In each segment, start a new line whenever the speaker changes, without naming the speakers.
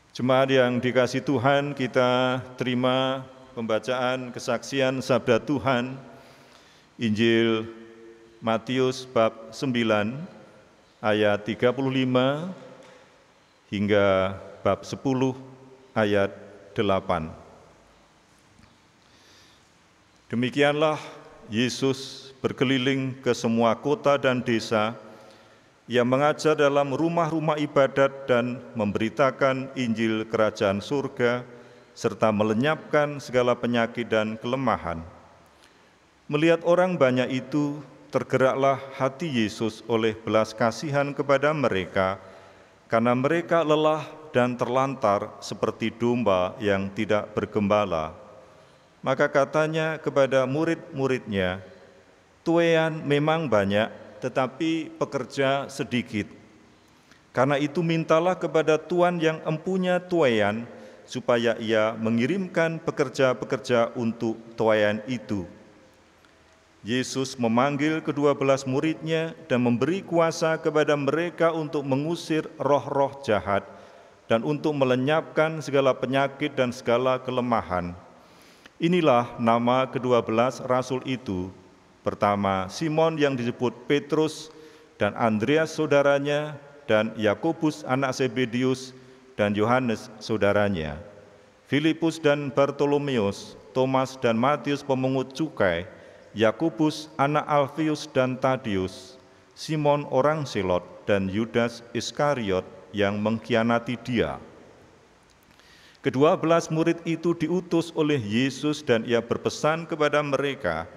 Jemaat yang dikasihi Tuhan, kita terima pembacaan kesaksian Sabda Tuhan, Injil Matius bab 9 ayat 35 hingga bab 10 ayat 8. Demikianlah Yesus berkeliling ke semua kota dan desa. Ia mengajar dalam rumah-rumah ibadat dan memberitakan Injil Kerajaan Surga, serta melenyapkan segala penyakit dan kelemahan. Melihat orang banyak itu, tergeraklah hati Yesus oleh belas kasihan kepada mereka, karena mereka lelah dan terlantar seperti domba yang tidak bergembala. Maka katanya kepada murid-muridnya, "Tuaian memang banyak, tetapi pekerja sedikit. Karena itu mintalah kepada Tuhan yang empunya tuaian, supaya ia mengirimkan pekerja-pekerja untuk tuaian itu." Yesus memanggil ke-12 muridnya dan memberi kuasa kepada mereka untuk mengusir roh-roh jahat dan untuk melenyapkan segala penyakit dan segala kelemahan. Inilah nama ke-12 rasul itu. Pertama, Simon yang disebut Petrus, dan Andreas saudaranya, dan Yakobus anak Zebedius, dan Yohanes saudaranya, Filipus dan Bartolomeus, Thomas dan Matius pemungut cukai, Yakobus anak Alfius dan Tadius, Simon orang Selot, dan Yudas Iskariot yang mengkhianati Dia. Ke-12 murid itu diutus oleh Yesus dan Ia berpesan kepada mereka,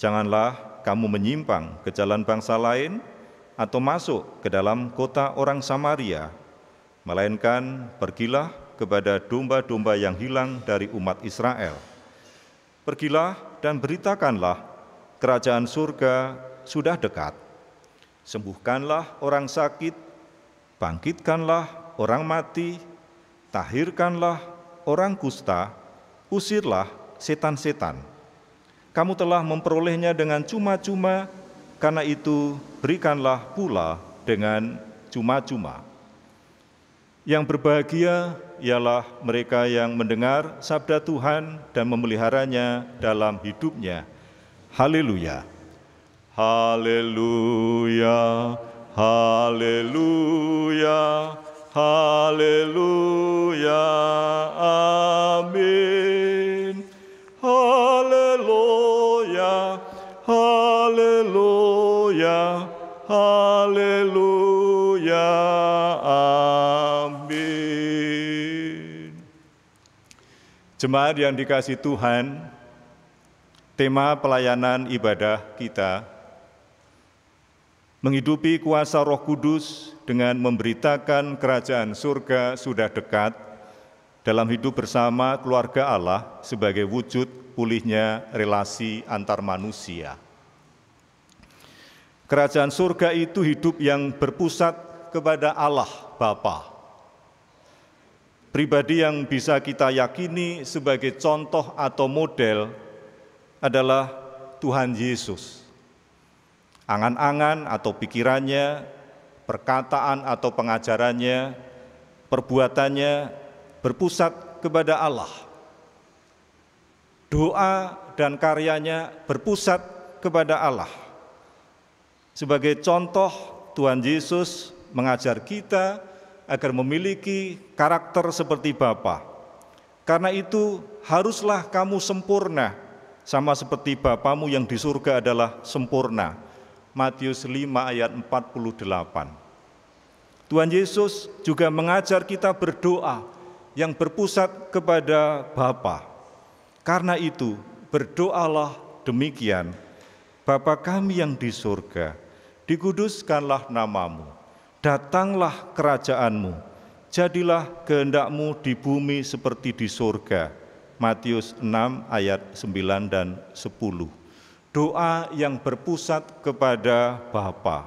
"Janganlah kamu menyimpang ke jalan bangsa lain atau masuk ke dalam kota orang Samaria, melainkan pergilah kepada domba-domba yang hilang dari umat Israel. Pergilah dan beritakanlah, kerajaan surga sudah dekat. Sembuhkanlah orang sakit, bangkitkanlah orang mati, tahirkanlah orang kusta, usirlah setan-setan. Kamu telah memperolehnya dengan cuma-cuma, karena itu berikanlah pula dengan cuma-cuma." Yang berbahagia ialah mereka yang mendengar sabda Tuhan dan memeliharanya dalam hidupnya. Haleluya. Haleluya. Haleluya. Haleluya. Amin. Haleluya. Haleluya. Haleluya. Amin. Jemaat yang dikasihi Tuhan, tema pelayanan ibadah kita menghidupi kuasa Roh Kudus dengan memberitakan kerajaan surga sudah dekat dalam hidup bersama keluarga Allah sebagai wujud pulihnya relasi antar manusia. Kerajaan surga itu hidup yang berpusat kepada Allah Bapa. Pribadi yang bisa kita yakini sebagai contoh atau model adalah Tuhan Yesus. Angan-angan atau pikirannya, perkataan atau pengajarannya, perbuatannya berpusat kepada Allah. Doa dan karyanya berpusat kepada Allah. Sebagai contoh, Tuhan Yesus mengajar kita agar memiliki karakter seperti Bapa. Karena itu haruslah kamu sempurna, sama seperti Bapamu yang di surga adalah sempurna. Matius 5 ayat 48. Tuhan Yesus juga mengajar kita berdoa yang berpusat kepada Bapa. Karena itu, berdoalah demikian, Bapa kami yang di surga, dikuduskanlah namamu, datanglah kerajaanmu, jadilah kehendak-Mu di bumi seperti di surga. Matius 6 ayat 9 dan 10. Doa yang berpusat kepada Bapa,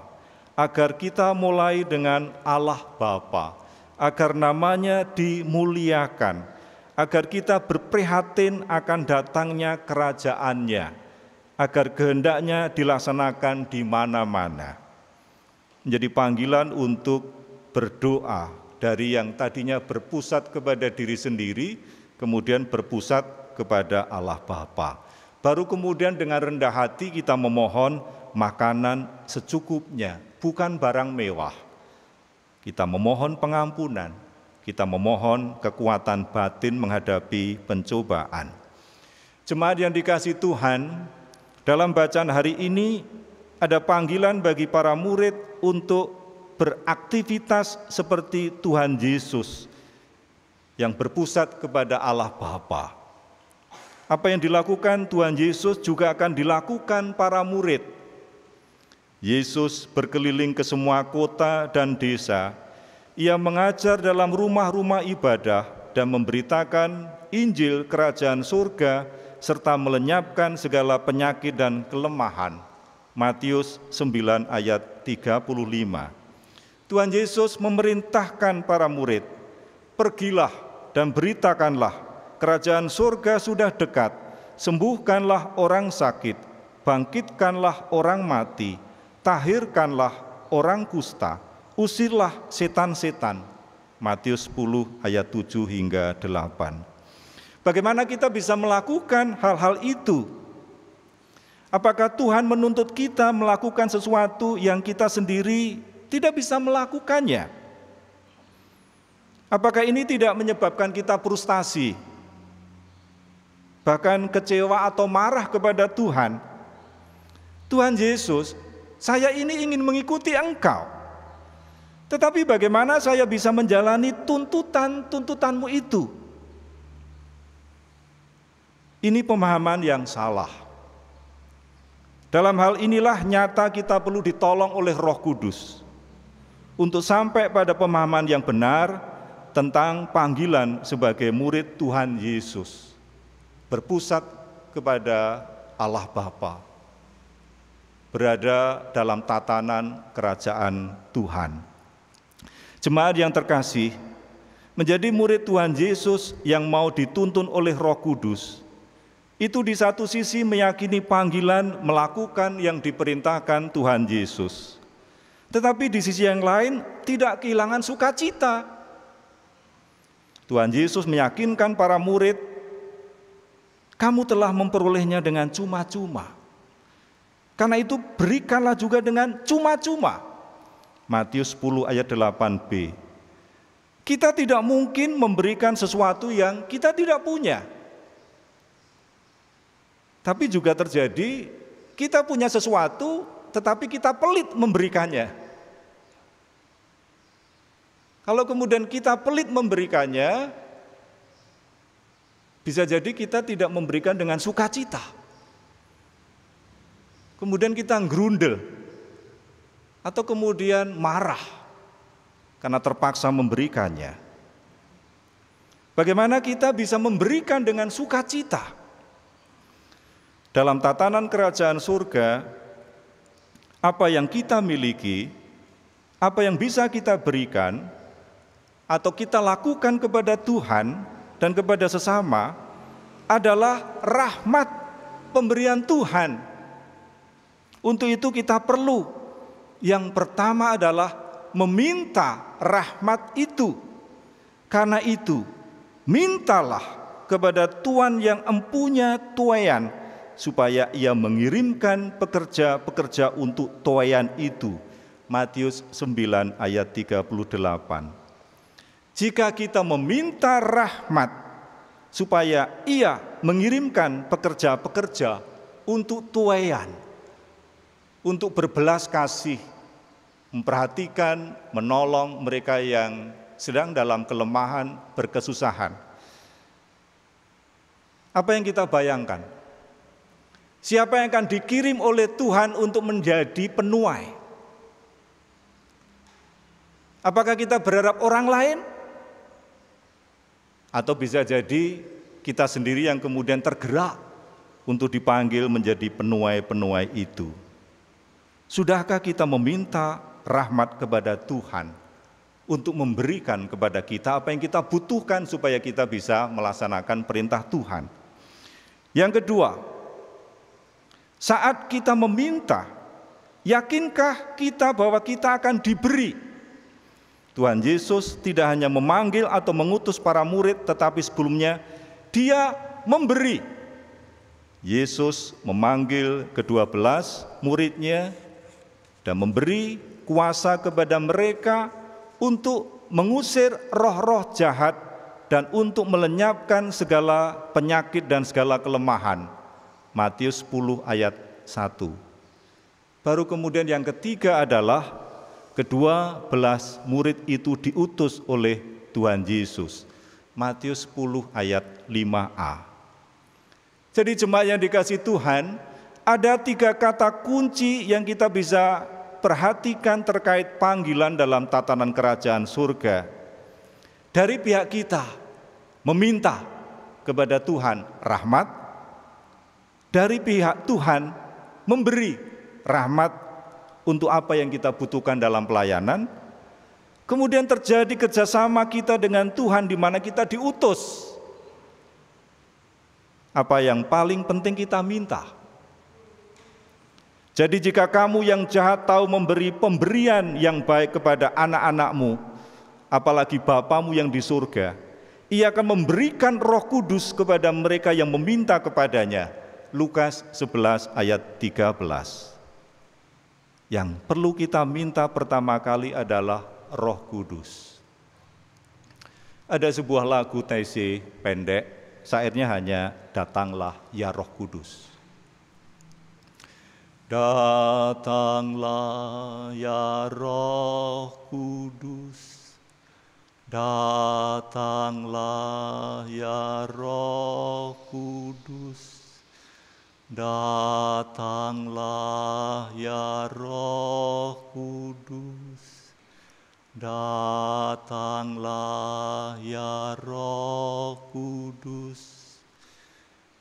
agar kita mulai dengan Allah Bapa, agar namanya dimuliakan, agar kita berprihatin akan datangnya kerajaan-Nya, agar kehendak-Nya dilaksanakan di mana-mana. Menjadi panggilan untuk berdoa dari yang tadinya berpusat kepada diri sendiri, kemudian berpusat kepada Allah Bapa. Baru kemudian dengan rendah hati kita memohon makanan secukupnya, bukan barang mewah. Kita memohon pengampunan, kita memohon kekuatan batin menghadapi pencobaan. Jemaat yang dikasihi Tuhan, dalam bacaan hari ini ada panggilan bagi para murid untuk beraktivitas seperti Tuhan Yesus yang berpusat kepada Allah Bapa. Apa yang dilakukan Tuhan Yesus juga akan dilakukan para murid. Yesus berkeliling ke semua kota dan desa. Ia mengajar dalam rumah-rumah ibadah dan memberitakan Injil Kerajaan Surga serta melenyapkan segala penyakit dan kelemahan. Matius 9 ayat 35. Tuhan Yesus memerintahkan para murid, pergilah dan beritakanlah, kerajaan surga sudah dekat, sembuhkanlah orang sakit, bangkitkanlah orang mati, tahirkanlah orang kusta, usirlah setan-setan. Matius 10 ayat 7 hingga 8. Bagaimana kita bisa melakukan hal-hal itu? Apakah Tuhan menuntut kita melakukan sesuatu yang kita sendiri tidak bisa melakukannya? Apakah ini tidak menyebabkan kita frustasi, bahkan kecewa atau marah kepada Tuhan? Tuhan Yesus, saya ini ingin mengikuti Engkau, tetapi bagaimana saya bisa menjalani tuntutan-tuntutanmu itu? Ini pemahaman yang salah. Dalam hal inilah nyata kita perlu ditolong oleh Roh Kudus untuk sampai pada pemahaman yang benar tentang panggilan sebagai murid Tuhan Yesus, berpusat kepada Allah Bapa, berada dalam tatanan kerajaan Tuhan. Jemaat yang terkasih, menjadi murid Tuhan Yesus yang mau dituntun oleh Roh Kudus, itu di satu sisi meyakini panggilan melakukan yang diperintahkan Tuhan Yesus. Tetapi di sisi yang lain tidak kehilangan sukacita. Tuhan Yesus meyakinkan para murid, kamu telah memperolehnya dengan cuma-cuma. Karena itu berikanlah juga dengan cuma-cuma. Matius 10 ayat 8b. Kita tidak mungkin memberikan sesuatu yang kita tidak punya. Tapi juga terjadi kita punya sesuatu tetapi kita pelit memberikannya. Kalau kemudian kita pelit memberikannya, bisa jadi kita tidak memberikan dengan sukacita. Kemudian kita ngerundel, atau kemudian marah karena terpaksa memberikannya. Bagaimana kita bisa memberikan dengan sukacita? Dalam tatanan kerajaan surga, apa yang kita miliki, apa yang bisa kita berikan, atau kita lakukan kepada Tuhan dan kepada sesama adalah rahmat pemberian Tuhan. Untuk itu kita perlu, yang pertama adalah meminta rahmat itu. Karena itu, mintalah kepada Tuhan yang empunya tuaian, supaya ia mengirimkan pekerja-pekerja untuk tuaian itu. Matius 9 ayat 38. Jika kita meminta rahmat, supaya ia mengirimkan pekerja-pekerja untuk tuaian, untuk berbelas kasih, memperhatikan, menolong mereka yang sedang dalam kelemahan, berkesusahan. Apa yang kita bayangkan? Siapa yang akan dikirim oleh Tuhan untuk menjadi penuai? Apakah kita berharap orang lain? Atau bisa jadi kita sendiri yang kemudian tergerak untuk dipanggil menjadi penuai-penuai itu? Sudahkah kita meminta rahmat kepada Tuhan untuk memberikan kepada kita apa yang kita butuhkan supaya kita bisa melaksanakan perintah Tuhan? Yang kedua, saat kita meminta, yakinkah kita bahwa kita akan diberi? Tuhan Yesus tidak hanya memanggil atau mengutus para murid, tetapi sebelumnya Dia memberi. Yesus memanggil ke-12 muridnya dan memberi kuasa kepada mereka untuk mengusir roh-roh jahat dan untuk melenyapkan segala penyakit dan segala kelemahan. Matius 10 ayat 1. Baru kemudian yang ketiga adalah ke-12 murid itu diutus oleh Tuhan Yesus. Matius 10 ayat 5a. Jadi jemaat yang dikasihi Tuhan, ada 3 kata kunci yang kita bisa perhatikan terkait panggilan dalam tatanan kerajaan surga. Dari pihak kita meminta kepada Tuhan rahmat, dari pihak Tuhan memberi rahmat untuk apa yang kita butuhkan dalam pelayanan. Kemudian terjadi kerjasama kita dengan Tuhan di mana kita diutus. Apa yang paling penting kita minta. Jadi jika kamu yang jahat tahu memberi pemberian yang baik kepada anak-anakmu, apalagi Bapamu yang di surga, Ia akan memberikan Roh Kudus kepada mereka yang meminta kepadanya. Lukas 11 ayat 13. Yang perlu kita minta pertama kali adalah Roh Kudus. Ada sebuah lagu TC pendek, syairnya hanya datanglah ya Roh Kudus. Datanglah ya Roh Kudus, datanglah ya Roh Kudus. Datanglah ya Roh Kudus, datanglah ya Roh Kudus.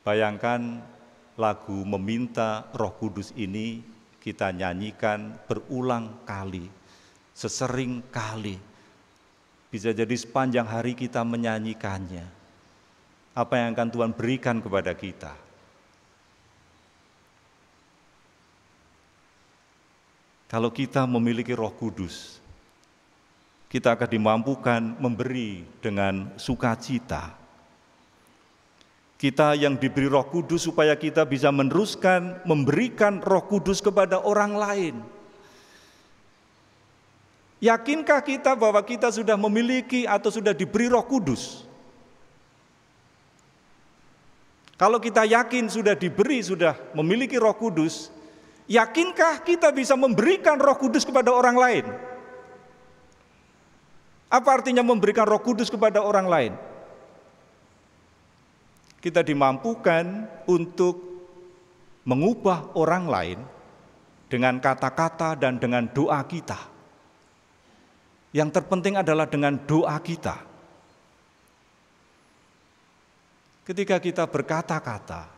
Bayangkan lagu meminta Roh Kudus ini kita nyanyikan berulang kali, sesering kali. Bisa jadi sepanjang hari kita menyanyikannya. Apa yang akan Tuhan berikan kepada kita? Kalau kita memiliki Roh Kudus, kita akan dimampukan memberi dengan sukacita. Kita yang diberi Roh Kudus supaya kita bisa meneruskan memberikan Roh Kudus kepada orang lain. Yakinkah kita bahwa kita sudah memiliki atau sudah diberi Roh Kudus? Kalau kita yakin sudah diberi, sudah memiliki Roh Kudus, yakinkah kita bisa memberikan Roh Kudus kepada orang lain? Apa artinya memberikan Roh Kudus kepada orang lain? Kita dimampukan untuk mengubah orang lain dengan kata-kata dan dengan doa kita. Yang terpenting adalah dengan doa kita. Ketika kita berkata-kata,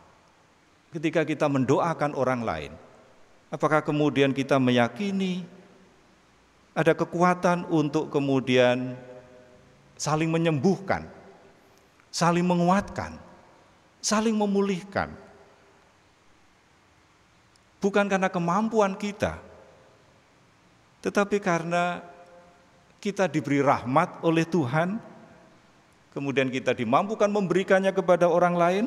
ketika kita mendoakan orang lain, apakah kemudian kita meyakini ada kekuatan untuk kemudian saling menyembuhkan, saling menguatkan, saling memulihkan? Bukan karena kemampuan kita, tetapi karena kita diberi rahmat oleh Tuhan, kemudian kita dimampukan memberikannya kepada orang lain,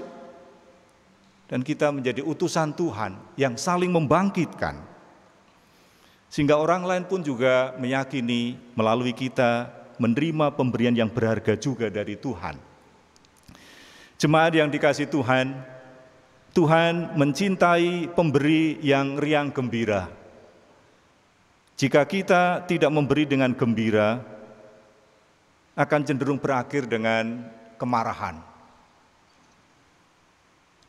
dan kita menjadi utusan Tuhan yang saling membangkitkan. Sehingga orang lain pun juga meyakini melalui kita menerima pemberian yang berharga juga dari Tuhan. Jemaat yang dikasihi Tuhan, Tuhan mencintai pemberi yang riang gembira. Jika kita tidak memberi dengan gembira, akan cenderung berakhir dengan kemarahan.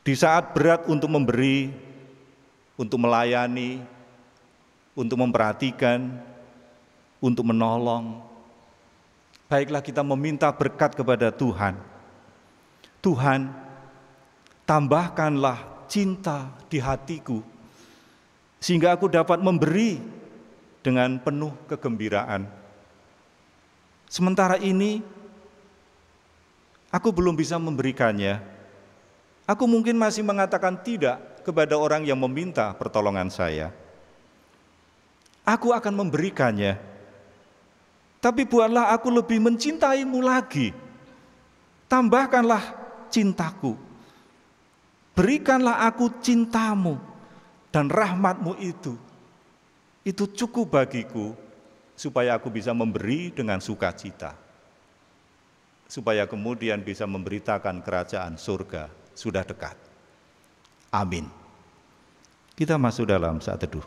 Di saat berat untuk memberi, untuk melayani, untuk memperhatikan, untuk menolong, baiklah kita meminta berkat kepada Tuhan. Tuhan, tambahkanlah cinta di hatiku, sehingga aku dapat memberi dengan penuh kegembiraan. Sementara ini, aku belum bisa memberikannya. Aku mungkin masih mengatakan tidak kepada orang yang meminta pertolongan saya. Aku akan memberikannya, Tapi buatlah aku lebih mencintaimu lagi. Tambahkanlah cintaku. Berikanlah aku cintamu dan rahmatmu itu. Itu cukup bagiku supaya aku bisa memberi dengan sukacita. Supaya kemudian bisa memberitakan kerajaan surga sudah dekat. Amin. Kita masuk dalam saat teduh.